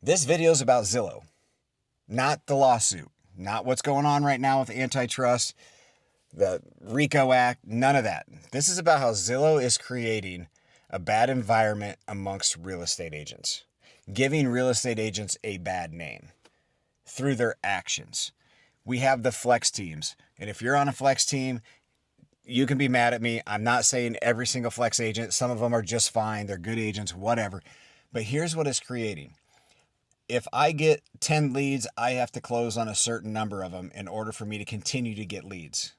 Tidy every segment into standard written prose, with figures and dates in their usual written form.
This video is about Zillow, not the lawsuit, not what's going on right now with antitrust, the RICO Act, none of that. This is about how Zillow is creating a bad environment amongst real estate agents, giving real estate agents a bad name through their actions. We have the flex teams, and if you're on a flex team, you can be mad at me. I'm not saying every single flex agent. Some of them are just fine. They're good agents, whatever. But here's what it's creating. If I get 10 leads, I have to close on a certain number of them in order for me to continue to get leads.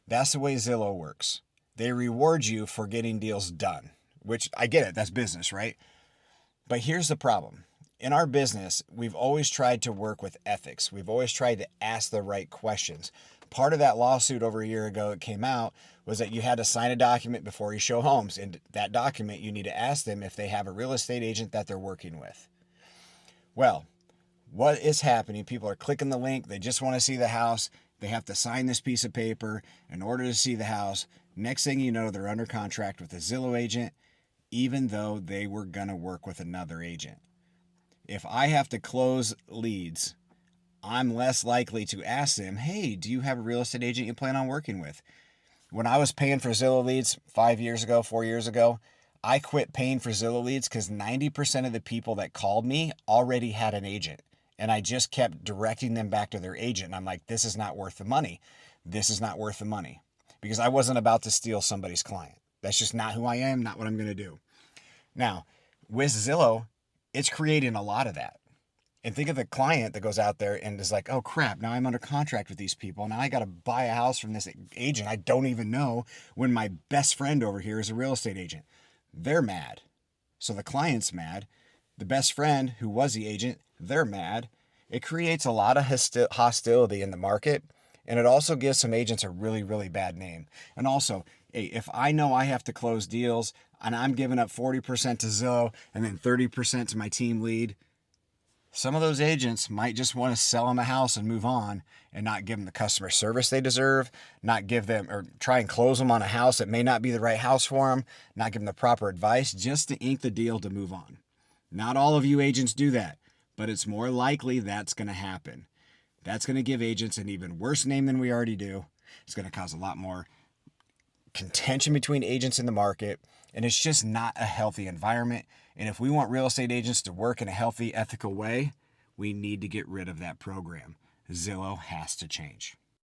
That's the way Zillow works. They reward you for getting deals done, which I get it. That's business, right? But here's the problem. In our business, we've always tried to work with ethics. We've always tried to ask the right questions. Part of that lawsuit over a year ago that came out was that you had to sign a document before you show homes. And that document, you need to ask them if they have a real estate agent that they're working with. Well, what is happening? People are clicking the link. They just want to see the house. They have to sign this piece of paper in order to see the house. Next thing you know, they're under contract with a Zillow agent, even though they were going to work with another agent. If I have to close leads, I'm less likely to ask them, hey, do you have a real estate agent you plan on working with? When I was paying for Zillow leads 4 years ago, I quit paying for Zillow leads because 90% of the people that called me already had an agent. And I just kept directing them back to their agent. And I'm like, this is not worth the money. This is not worth the money. Because I wasn't about to steal somebody's client. That's just not who I am, not what I'm going to do. Now, with Zillow, it's creating a lot of that. And think of the client that goes out there and is like, oh crap, now I'm under contract with these people. Now I got to buy a house from this agent I don't even know when my best friend over here is a real estate agent. They're mad. So the client's mad. The best friend who was the agent, they're mad. It creates a lot of hostility in the market. And it also gives some agents a really, really bad name. And also, hey, if I know I have to close deals and I'm giving up 40% to Zillow and then 30% to my team lead, some of those agents might just want to sell them a house and move on and not give them the customer service they deserve, not give them or try and close them on a house that may not be the right house for them, not give them the proper advice just to ink the deal to move on. Not all of you agents do that, but it's more likely that's going to happen. That's going to give agents an even worse name than we already do. It's going to cause a lot more contention between agents in the market, and it's just not a healthy environment. And if we want real estate agents to work in a healthy, ethical way, we need to get rid of that program. Zillow has to change.